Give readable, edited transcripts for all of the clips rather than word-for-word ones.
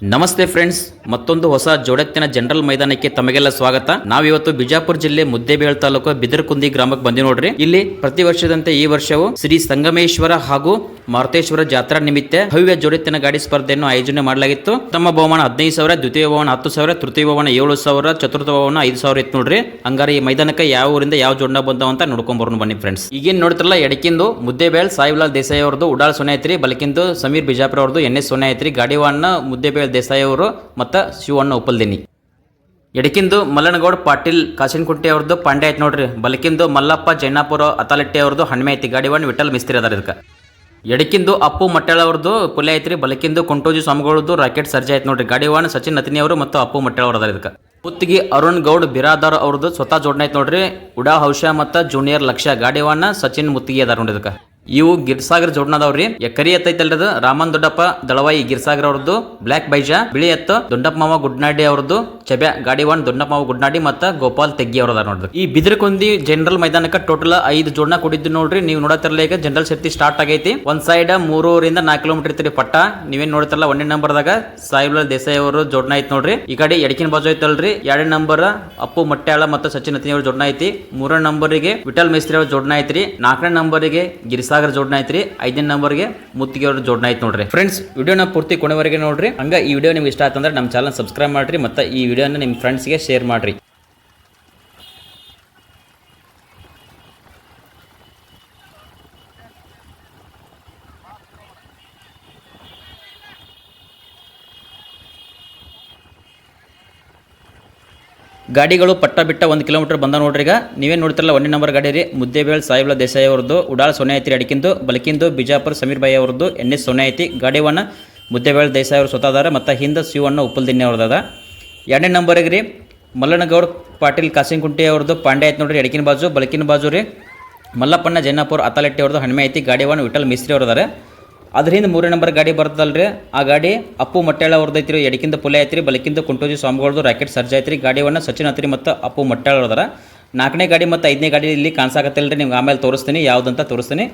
ನಮಸ್ತೆ ಫ್ರೆಂಡ್ಸ್, ಮತ್ತೊಂದು ಹೊಸ ಜೋಡೆತ್ತಿನ ಜನರಲ್ ಮೈದಾನಕ್ಕೆ ತಮಗೆಲ್ಲ ಸ್ವಾಗತ. ನಾವಿವತ್ತು ಬಿಜಾಪುರ ಜಿಲ್ಲೆ ಮುದ್ದೇಬೇಳ್ ತಾಲೂಕು ಬಿದರಕುಂದಿ ಗ್ರಾಮಕ್ಕೆ ಬಂದಿ ನೋಡ್ರಿ. ಇಲ್ಲಿ ಪ್ರತಿ ವರ್ಷದಂತೆ ಈ ವರ್ಷವು ಶ್ರೀ ಸಂಗಮೇಶ್ವರ ಹಾಗೂ ಮಾರುತೇಶ್ವರ ಜಾತ್ರಾ ನಿಮಿತ್ತ ಭವ್ಯ ಜೋಡೆತ್ತಿನ ಗಾಡಿ ಸ್ಪರ್ಧೆಯನ್ನು ಆಯೋಜನೆ ಮಾಡಲಾಗಿತ್ತು. ತಮ್ಮ ಬಹುಮಾನ 15,000, ದ್ವಿತೀಯ ಬಹುಮಾನ 10,000, ತೃತೀಯ ಬಹುಮಾನ 7,000, ಚತುರ್ಥ ಬಹುಮಾನ 5,000 ಇತ್ತು ನೋಡ್ರಿ. ಹಂಗಾರೆ ಈ ಮೈದಾನಕ್ಕೆ ಯಾವ ಊರಿಂದ ಯಾವ ಜೋಡಣ ಬಂದವ ಅಂತ ನೋಡ್ಕೊಂಡ್ ಬರೋಣ ಬನ್ನಿ ಫ್ರೆಂಡ್ಸ್. ಈಗೇನ್ ನೋಡ್ತಿರಲ್ಲ, ಎಡಕಿಂದು ಮುದ್ದೇಬೇಳ್ ಸಾಯಿಲಾಲ್ ದೇಸಾಯಿ ಅವ್ರದ್ದು ಉಡಾಳ್ ಸೊನೆ ಐತ್ರಿ, ಬಲಕಿಂದು ಸಮೀರ್ ಬಿಜಾಪುರ ಅವ್ರದ್ದು NS ಸೊನೆ ಐತ್ರಿ. ಗಾಡಿವಾನ ಮುದ್ದೇಬೇಳ್ ದೇಸಾಯಿ ಅವರು ಮತ್ತು ಶಿವಣ್ಣ ಉಪ್ಪಲ್ದಿನಿ. ಎಡಕಿಂದು ಮಲ್ಲನಗೌಡ ಪಾಟೀಲ್ ಕಾಸಿನಕುಂಟೆ ಅವ್ರದ್ದು ಪಾಂಡೆ ಐತಿ ನೋಡ್ರಿ. ಬಲಕಿಂದು ಮಲ್ಲಪ್ಪ ಜೈನಾಪುರ ಅತಾಲಟ್ಟಿ ಅವ್ರದ್ದು ಹಣ್ಮೆ ಐತಿ. ಗಾಡಿವಾನ್ ವಿಠಲ್ ಮಿಸ್ತ್ರಿ ಅದಾರ ಇದಕ್ಕೆ. ಎಡಕಿಂದು ಅಪ್ಪು ಮಟ್ಟಾಳ ಅವ್ರದ್ದು ಪುಲೆ ಐತ್ರಿ. ಬಲಕಿಂದು ಕುಂಟೋಜಿ ಸ್ವಾಮಿಗಳದ್ದು ರಾಕೆಟ್ ಸರ್ಜಿ ಐತಿ ನೋಡ್ರಿ. ಗಾಡಿವಾನ್ ಸಚಿನ್ ನತಿನಿ ಅವರು ಮತ್ತು ಅಪ್ಪು ಮಟ್ಟಾಳ ಅವ್ರ ಅದಾರ ಇದಕ್ಕೆ. ಮುತ್ತಿಗೆ ಅರುಣ್ ಗೌಡ್ ಬಿರಾದಾರ್ ಅವ್ರದ್ದು ಸ್ವತಃ ಜೋಡಣೆ ಐತಿ ನೋಡ್ರಿ. ಉಡಾ ಹೌಶ ಮತ್ತು ಜೂನಿಯರ್ ಲಕ್ಷ್ಯ. ಗಾಡಿವಾನ ಸಚಿನ್ ಮುತ್ತಿಗೆ ಅದಾರ ನೋಡಿ ಇದಕ್ಕೆ. ಇವು ಗಿರ್ಸಾಗರ್ ಜೋಡಣದವ್ರಿ. ಎಕರಿ ಎತ್ತೈತಲ್ರಿ ಅದು ರಾಮನ್ ದೊಡ್ಡಪ್ಪ ದಳವಾಯಿ ಗಿರ್ಸಾಗರ್ ಅವ್ರದ್ದು. ಬ್ಲಾಕ್ ಬೈಜಾ ಬಿಳಿ ಎತ್ತು ದೊಡ್ಡಪ್ಪ ಮಾವ ಗುಡ್ನಾಡಿ ಅವ್ರದ್ದು. ಚಬ್ಯಾ ಗಾಡಿವಾನ್ ದೊಡ್ಡಪ್ಪ ಮಾವ ಗುಡ್ನಾಡಿ ಮತ್ತು ಗೋಪಾಲ್ ತೆಗ್ಗಿ ಅವ್ರದ ನೋಡ್ರಿ. ಈ ಬಿದರಕುಂದಿ ಜನರಲ್ ಮೈದಾನಕ್ಕೆ ಟೋಟಲ್ 5 ಜೋಡಣ ಕೊಟ್ಟಿದ್ದು ನೋಡ್ರಿ. ನೀವು ನೋಡತ್ತಿರಲ್ಲ, ಈಗ ಜನರಲ್ ಶಕ್ತಿ ಸ್ಟಾರ್ಟ್ ಆಗೈತಿ. ಒಂದ್ ಸೈಡ್ 3 ರಿಂದ 4 ಕಿಲೋಮೀಟರ್ ಇರ್ತೀರಿ ಪಟ್ಟ. ನೀವೇನ್ ನೋಡ್ತಿರಲ್ಲ, 1ನೇ ನಂಬರ್ದಾಗ ಸಾಯಿಲಾಲ್ ದೇಸಾಯಿ ಅವರು ಜೋಡಣ ಐತಿ ನೋಡ್ರಿ. ಈ ಕಡೆ ಎಡಕಿನ ಬಾಜು ಐತಲ್ರಿ 2ನೇ ನಂಬರ್ ಅಪ್ಪು ಮಟ್ಟಾಳ ಮತ್ತು ಸಚಿನ್ ನತಿನಿ ಅವ್ರ ಜೋಡಣ ಐತಿ. 3ನೇ ನಂಬರ್ಗೆ ವಿಠಲ್ ಮೇಸ್ತ್ರಿ ಅವ್ರ ಜೋಡಣ ಐತ್ರಿ. 4ನೇ ನಂಬರ್ಗೆ ಗಿರಿಸಾಗರ್ ಜೋಡಣ ಐತ್ರಿ. 5ನೇ ನಂಬರ್ಗೆ ಮುತ್ತಿಗೆ ಅವ್ರ ಜೋಡಣ ಐತಿ ನೋಡ್ರಿ. ಫ್ರೆಂಡ್ಸ್, ವಿಡಿಯೋನ ಪೂರ್ತಿ ಕೊನೆವರೆಗೆ ನೋಡ್ರಿ. ಹಂಗ ಈ ವಿಡಿಯೋ ನಿಮ್ಗೆ ಇಷ್ಟ ಆಯ್ತಂದ್ರೆ ನಮ್ಮ ಚಾನಲ್ ಸಬ್ಸ್ಕ್ರೈಬ್ ಮಾಡ್ರಿ ಮತ್ತು ಈ ವಿಡಿಯೋನ ನಿಮ್ಮ ಫ್ರೆಂಡ್ಸ್ಗೆ ಶೇರ್ ಮಾಡ್ರಿ. ಗಾಡಿಗಳು ಪಟ್ಟ ಬಿಟ್ಟ 1 ಕಿಲೋಮೀಟರ್ ಬಂದ ನೋಡ್ರಿ. ಈಗ ನೀವೇನು ನೋಡ್ತಿರಲ್ಲ, 1ನೇ ನಂಬರ್ ಗಾಡಿ ರೀ. ಮುದ್ದೇಬೇಳ್ ಸಾಯಿಲಾಲ್ ದೇಸಾಯಿ ಅವ್ರದ್ದು ಉಡಾಳ್ ಸೊನೆ ಐತಿ. ಅಡಿಕಿಂದು ಬಲಕಿಂದು ಬಿಜಾಪುರ ಸಮೀರ್ ಬಾಯಿ ಅವ್ರದ್ದು NS ಸೊನೆ ಐತಿ. ಗಾಡಿವನ್ನ ಮುದ್ದೇಬೇಳ್ ದೇಸಾಯಿ ಅವ್ರು ಸ್ವತಃ ಅದಾರ ಮತ್ತು ಹಿಂದೆ ಶಿವಣ್ಣ ಉಪ್ಪಲ್ದಿನ್ನಿ ಅವ್ರದ್ದು. 2ನೇ ನಂಬರ್ಗೆ ರೀ ಮಲ್ಲನಗೌಡ ಪಾಟೀಲ್ ಕಾಸಿನಕುಂಟೆ ಅವ್ರದ್ದು ಪಾಂಡೆ ಐತಿ ನೋಡ್ರಿ. ಎಡಕಿನ ಬಾಜು ಬಲಕಿನ ಬಾಜು ರೀ ಮಲ್ಲಪ್ಪಣ್ಣ ಜೈನಾಪುರ ಅತಾಲಟ್ಟಿ ಅವ್ರದ್ದು ಹಣ್ಮೆ ಐತಿ. ಗಾಡಿವನ್ನ ವಿಠಲ್ ಮಿಸ್ತ್ರಿ ಅವ್ರದಾರೆ. ಅದ್ರ ಹಿಂದೆ 3ನೇ ನಂಬರ್ ಗಾಡಿ ಬರ್ತದಲ್ರಿ, ಆ ಗಾಡಿ ಅಪ್ಪು ಮಟ್ಟಾಳ ಅವ್ರದ್ದು ಐತ್ರಿ. ಎಡಕಿಂದ ಪುಲೆ ಐತ್ರಿ. ಬಲಕಿಂದ ಕುಂಟೋಜಿ ಸ್ವಾಮಿಗಳದ್ದು ರಾಕೆಟ್ ಸರ್ಜ್ ಐತ್ರಿ. ಗಾಡಿವನ್ನ ಸಚಿನ್ ಹತ್ರಿ ಮತ್ತು ಅಪ್ಪು ಮಟ್ಟಾಳ ಅವ್ರದಾರ. 4ನೇ ಗಾಡಿ ಮತ್ತು 5ನೇ ಗಾಡಿ ಇಲ್ಲಿ ಕಾಣಿಸಾಕತ್ತಿಲ್ರಿ. ನಿಮ್ಗೆ ಆಮೇಲೆ ತೋರಿಸ್ತೀನಿ, ಯಾವುದಂತ ತೋರಿಸ್ತೀನಿ.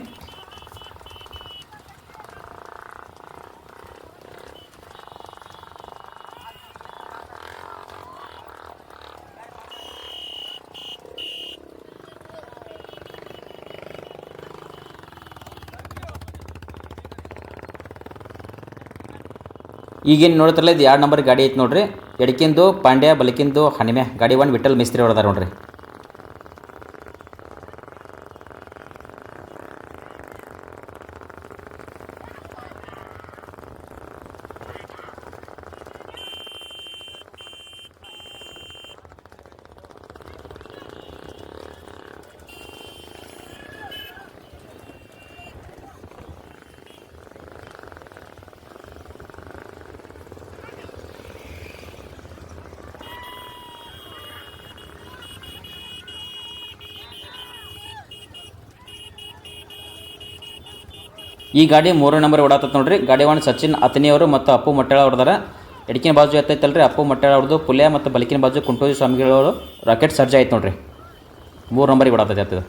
ಈಗೇನು ನೋಡ್ತಿರಲ್ಲ, ಇದು 2 ನಂಬರ್ ಗಾಡಿ ಐತಿ ನೋಡ್ರಿ. ಎಡಕಿಂದು ಪಾಂಡ್ಯ, ಬಲಕಿಂದು ಹಣಿಮೆ. ಗಾಡಿವನ್ ವಿಠಲ್ ಮಿಸ್ತ್ರಿ ಅವ್ರದಾರ ನೋಡ್ರಿ. ಈ ಗಾಡಿ 3ನೇ ನಂಬರ್ ಓಡಾತತ್ ನೋಡ್ರಿ. ಗಾಡಿವಾನ್ ಸಚಿನ್ ಅತನಿ ಅವರು ಮತ್ತು ಅಪ್ಪು ಮಟ್ಟಾಳ ಅವ್ರದಾರ. ಎಡಕಿನ ಬಾಜು ಎತ್ತೈತಲ್ರಿ ಅಪ್ಪು ಮಟ್ಟಾಳ ಅವ್ರದ್ದು ಪುಲ್ಯ ಮತ್ತು ಬಲಕಿನ ಬಾಜು ಕುಂಟೋಜಿ ಸ್ವಾಮಿಗಳವರು ರಾಕೆಟ್ ಸರ್ಜ್ ಐತೆ ನೋಡ್ರಿ. 3 ನಂಬರಿಗೆ ಓಡಾತೈತೆ ಆಗ್ತದೆ.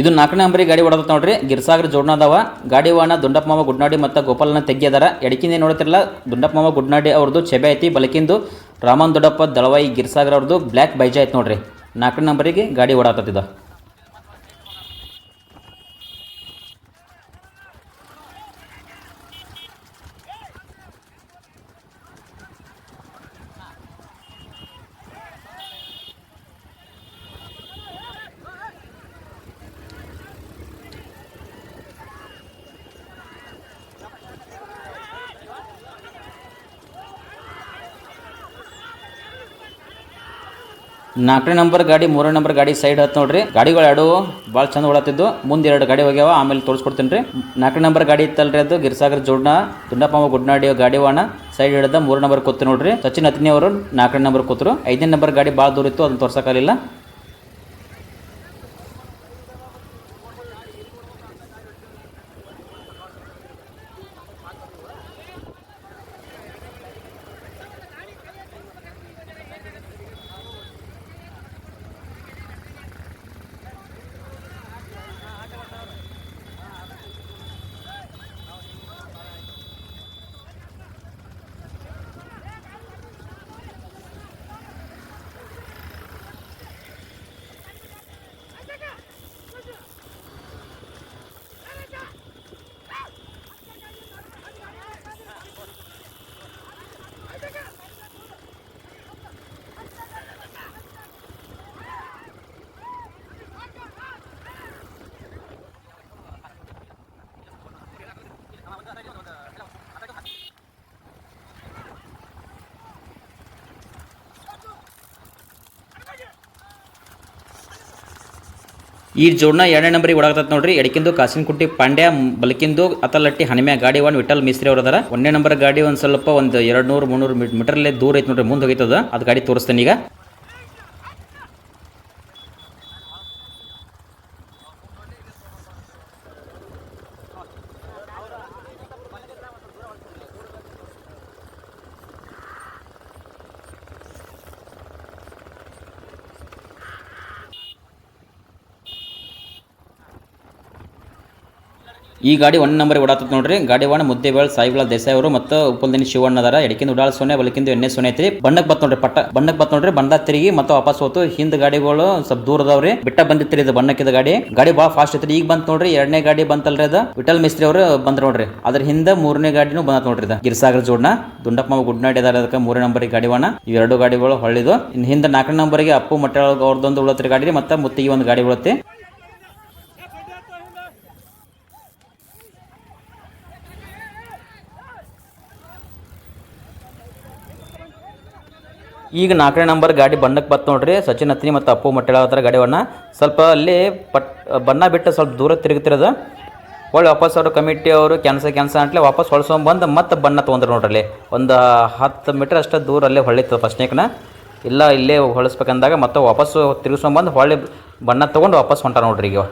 ಇದು 4ನೇ ನಂಬರಿಗೆ ಗಾಡಿ ಓಡಾತ ನೋಡ್ರಿ. ಗಿರ್ಸಾಗರ್ ಜೋಡಣ ಅದಾವ. ಗಾಡಿವಾನ ದೊಡ್ಡಪ್ಪ ಮಾವ ಗುಡ್ನಾಡಿ ಮತ್ತು ಗೋಪಾಲನ ತೆಗ್ಗಿದಾರ. ಎಡಕಿಂದ ನೋಡ್ತಿರಲ್ಲ, ದೊಡ್ಡಪ್ಪ ಮಾವ ಗುಡ್ನಾಡಿ ಅವ್ರದ್ದು ಚೆಬೆ ಐತಿ. ಬಲಕಿಂದು ರಾಮನ್ ದೊಡ್ಡಪ್ಪ ದಳವಾಯಿ ಗಿರ್ಸಾಗರ್ ಅವ್ರದ್ದು ಬ್ಲ್ಯಾಕ್ ಬೈಜಾ ಐತಿ ನೋಡ್ರಿ. 4ನೇ ನಂಬರಿಗೆ ಗಾಡಿ ಓಡಾತತ್ತಿದ. ನಾಲ್ಕನೇ ನಂಬರ್ ಗಾಡಿ 3ನೇ ನಂಬರ್ ಗಾಡಿ ಸೈಡ್ ಹತ್ತು ನೋಡ್ರಿ. ಗಾಡಿಗಳು ಎರಡು ಭಾಳ ಚಂದ ಓಡಾತಿದ್ದು. ಮುಂದೆ 2 ಗಾಡಿ ಹೋಗ್ಯಾವ, ಆಮೇಲೆ ತೋರಿಸ್ಕೊಡ್ತೀನಿ ರೀ. 4ನೇ ನಂಬರ್ ಗಾಡಿ ಇತ್ತಲ್ರಿ, ಅದು ಗಿರ್ಸಾಗರ್ ಜೋಡ್ನ ದುಂಡಪ್ಪ ಗುಡ್ನಾಡಿ ಗಾಡಿವಾಣ ಸೈಡ್ ಹಿಡಿದ 3 ನಂಬರ್ ಕೂತು ನೋಡ್ರಿ. ಸಚಿನ್ ಅತ್ನಿ ಅವರು 4ನೇ ನಂಬರ್ ಕೂತರು. 5ನೇ ನಂಬರ್ ಗಾಡಿ ಭಾಳ ದೂರ ಇತ್ತು, ಅದನ್ನ ತೋರ್ಸಕ್ಕಾಗಲಿಲ್ಲ. ಈ ಜೋಡ್ನ 2ನೇ ನಂಬರಿಗೆ ಓಡಾಕತ್ತ ನೋಡ್ರಿ. ಎಡಕಿಂದು ಕಾಸಿನಕುಟ್ಟಿ ಪಾಂಡ್ಯ, ಬಲಕಿಂದು ಅತಲಟ್ಟಿ ಹನುಮ್ಯಾ. ಗಾಡಿ ಒನ್ ವಿಠಲ್ ಮಿಸ್ತ್ರಿ ಅವ್ರ ಅದಾರ. 1ನೇ ನಂಬರ್ ಗಾಡಿ ಒಂದ್ ಸ್ವಲ್ಪ ಒಂದು 200-300 ಮೀಟರ್ ದೂರ ಐತಿ ನೋಡ್ರಿ, ಮುಂದೆ ಹೋಗೈತದ. ಅದು ಗಾಡಿ ತೋರಿಸ್ತೇನೆ ಈಗ. ಈ ಗಾಡಿ 1 ನಂಬರ್ ಓಡಾತತ್ ನೋಡ್ರಿ. ಗಾಡಿ ಒನ್ ಮುದ್ದೇಬೇಳ್ ಸಾಯಿಬಾಳ ದೇಸಾಯಿ ಅವರು ಮತ್ತು ಉಪ್ಪಲ್ದಿನಿ ಶಿವಣ್ಣ ಅದಾರ. ಎಡಕಿಂದ ಉಡಾಳ ಸೋನೆ, ಬಲಕಿಂದ ಎಣ್ಣೆ ಸೋನೆ ಐತ್ರಿ. ಬಣ್ಣಕ್ಕೆ ಬತ್ ನೋಡ್ರಿ, ಬಣ್ಣಕ್ಕೆ ಬತ್ ನೋಡ್ರಿ. ಬಣ್ಣ ತಿರುಗಿ ಮತ್ತೆ ವಾಪಸ್ ಹೋತು. ಹಿಂದ್ ಗಾಡಿಗಳು ಸ್ವಲ್ಪ ದೂರ ಅದಾವ್ರಿ, ಬಿಟ್ಟ ಬಂದಿತ್ರಿ ಇದು ಬಣ್ಣಕ್ಕಿದ ಗಾಡಿ. ಗಾಡಿ ಭಾಳ ಫಾಸ್ಟ್ ಐತ್ರಿ. ಈಗ ಬಂತ್ ನೋಡ್ರಿ 2ನೇ ಗಾಡಿ ಬಂತಲ್ರಿ, ಅದ ವಿಠಲ್ ಮಿಸ್ತ್ರಿ ಅವರು ಬಂದ್ರ ನೋಡ್ರಿ. ಅದ್ರ ಹಿಂದ 3ನೇ ಗಾಡಿನೂ ಬಂದತ್ ನೋಡ್ರಿ. ಗಿರ್ಸಾಗರ ಜೋಡ್ನ ದುಂಡಪ್ಪ ಮಾವ ಗುಡ್ನಾಡಿ ಅದಾರ. ಅದಕ್ಕೆ 3ನೇ ನಂಬರ್ ಗಾಡಿ ಒಣ. ಇವೆರಡು ಗಾಡಿಗಳು ಹೊಳ್ಳಿದು. ಇನ್ನು ಹಿಂದ 4ನೇ ನಂಬರ್ಗೆ ಅಪ್ಪು ಮಟ್ಟ ಅವ್ರದೊಂದು ಉಳತ್ರಿ ಗಾಡಿ, ಮತ್ತೆ ಮುತ್ತಿಗೆ ಒಂದು ಗಾಡಿ ಉಳತ್ತೆ. ಈಗ 4ನೇ ನಂಬರ್ ಗಾಡಿ ಬಣ್ಣಕ್ಕೆ ಬತ್ ನೋಡ್ರಿ. ಸಚಿನ್ ಹತ್ನಿ ಮತ್ತು ಅಪ್ಪು ಮಟ್ಟೆಳ ಹತ್ರ ಗಾಡಿವನ್ನ ಸ್ವಲ್ಪ ಅಲ್ಲಿ ಬಣ್ಣ ಬಿಟ್ಟು ಸ್ವಲ್ಪ ದೂರ ತಿರುಗ್ತಿರೋದು. ಒಳ್ಳೆ ವಾಪಸ್ ಅವರು ಕಮಿಟಿ ಅವರು ಕ್ಯಾನ್ಸ ಅಂತಲೇ ವಾಪಸ್ ಹೊಳ್ಸೊಂಬಂದು ಮತ್ತೆ ಬಣ್ಣ ತೊಗೊಂಡ್ರು ನೋಡ್ರಿ. ಅಲ್ಲಿ ಒಂದು 10 ಮೀಟರ್ ಅಷ್ಟು ದೂರ ಅಲ್ಲೇ ಹೊಳಿತು ಫಸ್ಟ್ನೇಕನ. ಇಲ್ಲ ಇಲ್ಲೇ ಹೊಳಿಸ್ಬೇಕಂದಾಗ ಮತ್ತೆ ವಾಪಸ್ಸು ತಿರುಗಿಸ್ಕೊಂಬಂದು ಹೊಳ್ಳಿ ಬಣ್ಣ ತೊಗೊಂಡು ವಾಪಸ್ ಹೊಂಟ ನೋಡ್ರಿ ಈಗ.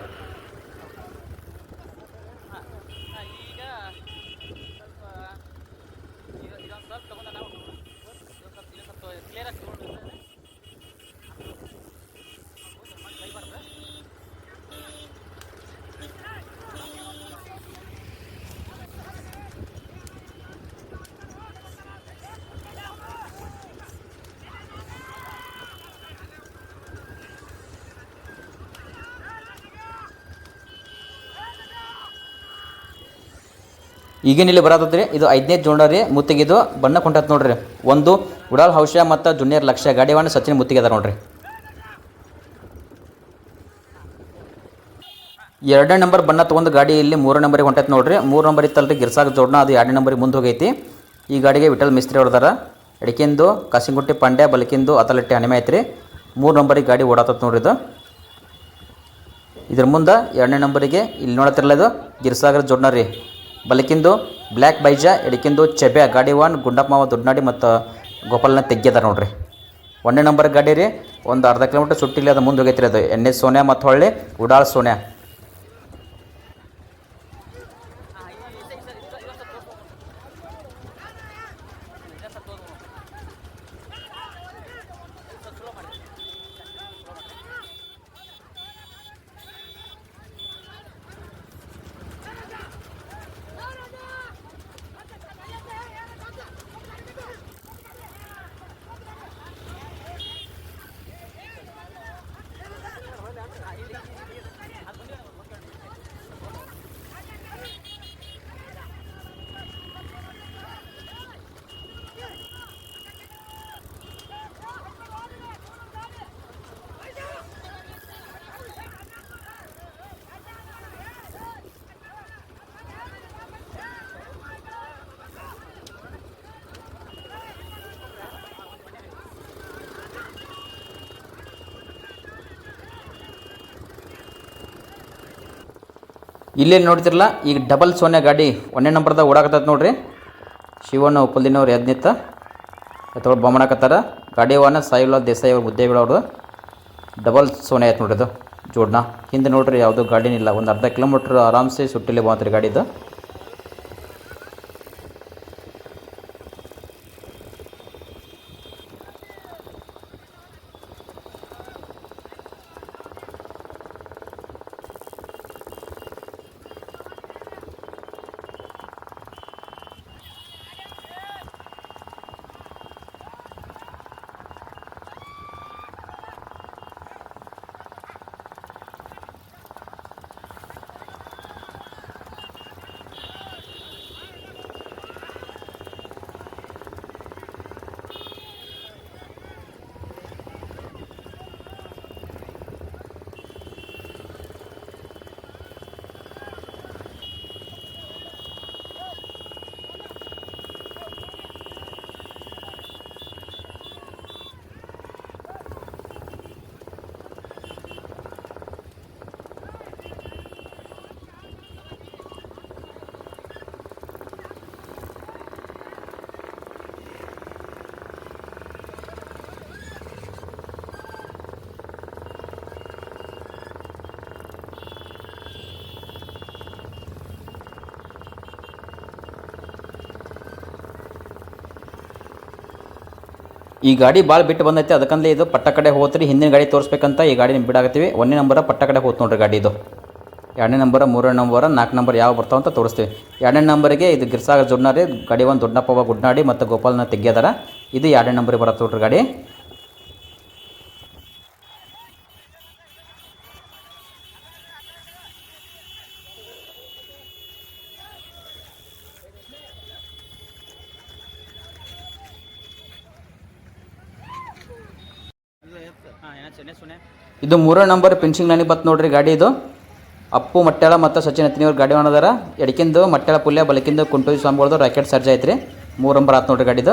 ಈಗೇನು ಇಲ್ಲಿ ಬರತ್ತದ್ರಿ. ಇದು 5ನೇ ಜೋಡ ರೀ, ಮುತ್ತಿಗಿದು ಬಣ್ಣ ಕೊಂಟತ್ ನೋಡ್ರಿ. ಒಂದು ಉಡಾಲ್ ಹೌಶ ಮತ್ತು ಜೂನಿಯರ್ ಲಕ್ಷ್ಯ ಗಾಡಿವನ್ನ ಸಚಿನ್ ಮುತ್ತಿಗೆ ಅದ ನೋಡ್ರಿ. 2ನೇ ನಂಬರ್ ಬಣ್ಣ ತೊಗೊಂಡು ಗಾಡಿ ಇಲ್ಲಿ 3ನೇ ನಂಬರಿಗೆ ಹೊಂಟೈತೆ ನೋಡ್ರಿ. 3 ನಂಬರ್ ಇತ್ತಲ್ರಿ ಗಿರ್ಸಾಗ ಜೋಡ್ನ, ಅದು 2ನೇ ನಂಬರಿಗೆ ಮುಂದೆ ಹೋಗೈತಿ. ಈ ಗಾಡಿಗೆ ವಿಠಲ್ ಮಿಸ್ತ್ರಿ ಅವ್ರದಾರ. ಎಡಕಿಂದು ಕಾಸಿಂಗುಟ್ಟಿ ಪಾಂಡ್ಯ, ಬಲಕಿಂದು ಅತಲಟ್ಟಿ ಹನುಮೆ ಐತ್ರಿ. 3 ನಂಬರಿಗೆ ಗಾಡಿ ಓಡಾತತ್ ನೋಡ್ರಿ ಇದು. ಇದ್ರ ಮುಂದೆ 2ನೇ ನಂಬರಿಗೆ ಇಲ್ಲಿ ನೋಡತ್ತಿರಲ್ಲ, ಇದು ಗಿರ್ಸಾಗರ ಜೋಡ್ನ ರೀ. ಬಲಕಿಂದು ಬ್ಲ್ಯಾಕ್ ಬೈಜ, ಎಡಕಿಂದು ಚೆಬ್ಯಾ. ಗಾಡಿ ಒನ್ ಗುಂಡಪ್ಪ ಮಾವ ದೊಡ್ಡನಾಡಿ ಮತ್ತು ಗೋಪಾಲನ ತೆಗ್ಯದ ನೋಡ್ರಿ. 1ನೇ ನಂಬರ್ ಗಾಡಿ ರೀ. ಒಂದು ಅರ್ಧ ಕಿಲೋಮೀಟರ್ ಸುಟ್ಟಿಲ್ಲ, ಅದು ಮುಂದೆ ಹೋಗೈತ್ರಿ. ಅದು ಎಣ್ಣೆ ಸೋನ್ಯಾ ಮತ್ತು ಹೊಳ್ಳಿ ಉಡಾಳ್ ಸೋನ್ಯಾ. ಇಲ್ಲೇ ನೋಡ್ತಿರಲ್ಲ, ಈಗ ಡಬಲ್ ಸೋನ್ಯಾ ಗಾಡಿ 1ನೇ ನಂಬರ್ದಾಗ ಓಡಾಕತ್ತೈತೆ ನೋಡ್ರಿ. ಶಿವಣ್ಣ ಉಪ್ಪಲ್ದಿನವ್ರು ಎದ್ನಿತ್ತ ಎತ್ತೊಳಗೆ ಬೊಮ್ಮಣಕತ್ತಾರ. ಗಾಡಿ ವಾನ ಸಾಯಿಬಾಳ ದೇಸಾಯಿ ಅವ್ರು ಮುದ್ದೇಬೇಳ ಅವ್ರದ್ದು ಡಬಲ್ ಸೋನೆ ಆಯ್ತು ನೋಡ್ರಿ. ಅದು ಜೋಡ್ನ ಹಿಂದೆ ನೋಡ್ರಿ, ಯಾವುದೂ ಗಾಡಿನಿಲ್ಲ. ಒಂದು ಅರ್ಧ ಕಿಲೋಮೀಟ್ರ್ ಆರಾಮ್ಸೆ ಸುಟ್ಟಿಲ್ಲೇ ಬಂತ್ರಿ ಗಾಡಿದು. ಈ ಗಾಡಿ ಭಾಳ ಬಿಟ್ಟು ಬಂದೈತೆ, ಅದಕ್ಕಂದ್ರೆ ಇದು ಪಟ್ಟ ಕಡೆ ಹೋತ್ರಿ. ಹಿಂದಿನ ಗಾಡಿ ತೋರಿಸ್ಬೇಕಂತ ಈ ಗಾಡಿ ಬಿಡಾಕತ್ತೀವಿ. 1ನೇ ನಂಬರ ಪಟ್ಟ ಕಡೆ ಹೋತ್ ನೋಡ್ರಿ ಗಾಡಿ ಇದು. 2ನೇ ನಂಬರ, 3ನೇ ನಂಬರ, 4 ನಂಬರ್ ಯಾವ ಬರ್ತಾವ ಅಂತ ತೋರಿಸ್ತೀವಿ. 2ನೇ ನಂಬರಿಗೆ ಇದು ಗಿರ್ಸಾಗರ್ ಜೋಡ್ನಾರಿ ಗಾಡಿ, ಒಂದು ದೊಡ್ಡಪ್ಪವ ಗುಡ್ನಾಡಿ ಮತ್ತು ಗೋಪಾಲನ ತೆಗ್ಯದಾರ. ಇದು 2ನೇ ನಂಬರಿಗೆ ಬರುತ್ತೆ ನೋಡ್ರಿ ಗಾಡಿ. ಇದು 3ನೇ ನಂಬರ್ ಫಿನಿಶಿಂಗ್ ಲೈನಿಗೆ ಬತ್ತು ನೋಡ್ರಿ ಗಾಡಿ ಇದು. ಅಪ್ಪು ಮಟ್ಟಾಳ ಮತ್ತು ಸಚಿನ್ ಹತ್ತಿನಿಯವ್ರು ಗಾಡಿ ಹೊಣದಾರ. ಎಡಕಿಂದು ಮಟ್ಟಾಳ ಪುಲ್ಯ, ಬಲಕಿಂದು ಕುಂಟೋಜಿ ಸ್ವಾಮಿಗಳದು ರಾಕೆಟ್ ಸರ್ಜ್ ಐತ್ರಿ. 3 ನಂಬರ್ ಆತು ನೋಡ್ರಿ ಗಾಡಿದು.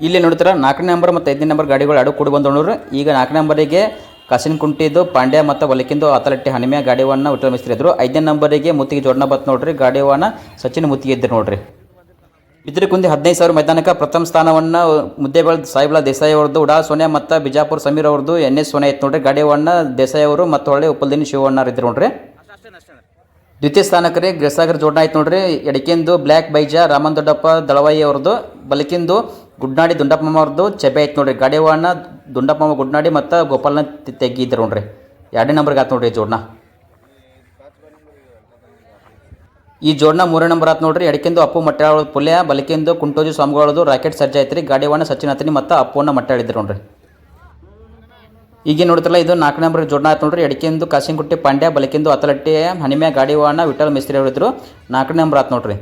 ಇಲ್ಲಿ ನೋಡ್ತೀರ 4ನೇ ನಂಬರ್ ಮತ್ತು 5ನೇ ನಂಬರ್ ಗಾಡಿಗಳು ಎರಡು ಕೂಡಿ ಬಂದು ನೋಡ್ರಿ. ಈಗ 4ನೇ ನಂಬರಿಗೆ ಕಾಸಿನ ಕುಂಟಿದ್ದು ಪಾಂಡ್ಯ ಮತ್ತು ಬಲಕಿಂದು ಅತಲಟ್ಟಿ ಹನಿಮ್ಯಾ ಗಾಡಿವನ್ನ ವಿಠಲ್ ಮಿಸ್ತ್ರಿ ಇದ್ರು. 5ನೇ ನಂಬರಿಗೆ ಮುತ್ತಿಗೆ ಜೋಡಣೆ ಬತ್ತು ನೋಡ್ರಿ. ಗಾಡಿವನ್ನ ಸಚಿನ್ ಮುತ್ತಿಗೆ ಇದ್ರು ನೋಡ್ರಿ. ಬಿದಿರಕುಂದಿ 15,000 ಮೈದಾನಕ್ಕೆ ಪ್ರಥಮ ಸ್ಥಾನವನ್ನು ಮುದ್ದೇಬೇಳ ಸಾಯಿಬಳ ದೇಸಾಯಿ ಅವ್ರದ್ದು, ಉಡಾ ಸೋನ್ಯಾ ಮತ್ತು ಬಿಜಾಪುರ ಸಮೀರ್ ಅವ್ರದ್ದು, NS ಸೋನ್ಯಾ ಇತ್ತು ನೋಡ್ರಿ. ಗಾಡಿವನ್ನ ದೇಸಾಯಿ ಅವರು ಮತ್ತು ಹೊಳ್ಳಿ ಉಪ್ಪಲ್ದಿನಿ ಶಿವಣ್ಣ ಇದ್ರು ನೋಡ್ರಿ. ದ್ವಿತೀಯ ಸ್ಥಾನಕ್ಕೆ ಗಿರ್ಸಾಗರ್ ಜೋಡಣೆ ಆಯ್ತು ನೋಡ್ರಿ. ಎಡಕಿಂದು ಬ್ಲ್ಯಾಕ್ ಬೈಜಾ ರಾಮನ್ ದೊಡ್ಡಪ್ಪ ದಳವಾಯಿ ಅವ್ರದ್ದು, ಬಲಕಿಂದು ಗುಡ್ನಾಡಿ ದುಂಡಪ್ಪಮ್ಮ ಅವ್ರದ್ದು ಚೆಬೆ ಆಯ್ತು ನೋಡ್ರಿ. ಗಾಡಿವನ್ನ ದುಂಡಪ್ಪಮ್ಮ ಗುಡ್ನಾಡಿ ಮತ್ತು ಗೋಪಾಲನ ತೆಗ್ಗಿದ್ರು ನೋಡ್ರಿ. 2ನೇ ನಂಬರ್ಗೆ ಆಯ್ತು ನೋಡ್ರಿ ಜೋಡಣೆ. ಈ ಜೋಡಣೆ 3ನೇ ನಂಬರ್ ಆಯ್ತು ನೋಡ್ರಿ. ಎಡಕಿಂದು ಅಪ್ಪು ಮಟ್ಟಾಳ ಪುಲ್ಯ, ಬಲಕಿಂದು ಕುಂಟೋಜಿ ಸ್ವಾಮಿಗಳದು ರಾಕೆಟ್ ಸರ್ಜ್ ಐತ್ರಿ. ಗಾಡಿವನ್ನ ಸಚಿನ್ ಹತ್ತಿನಿ ಮತ್ತು ಅಪ್ಪುವನ್ನ ಮಟ್ಟಾಳಿದ್ರು ನೋಡ್ರಿ. ಈಗ ನೋಡ್ತಿರಲ್ಲ ಇದು 4ನೇ ನಂಬರ್ ಜೋಡಣೆ ಆಯ್ತು ನೋಡ್ರಿ. ಎಡಕಿಂದು ಕಾಸಿಂಗುಟ್ಟಿ ಪಾಂಡ್ಯ, ಬಲಕಿಂದು ಅತಲಟ್ಟಿ ಹನಿಮ್ಯಾ ಗಾಡಿವನ್ನ ವಿಠಲ್ ಮಿಸ್ತ್ರಿ ಹೇಳಿದ್ರು. 4ನೇ ನಂಬರ್ ಆಯ್ತು ನೋಡ್ರಿ.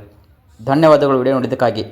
ಧನ್ಯವಾದಗಳು ವಿಡಿಯೋ ನೋಡಿದ್ದಕ್ಕಾಗಿ.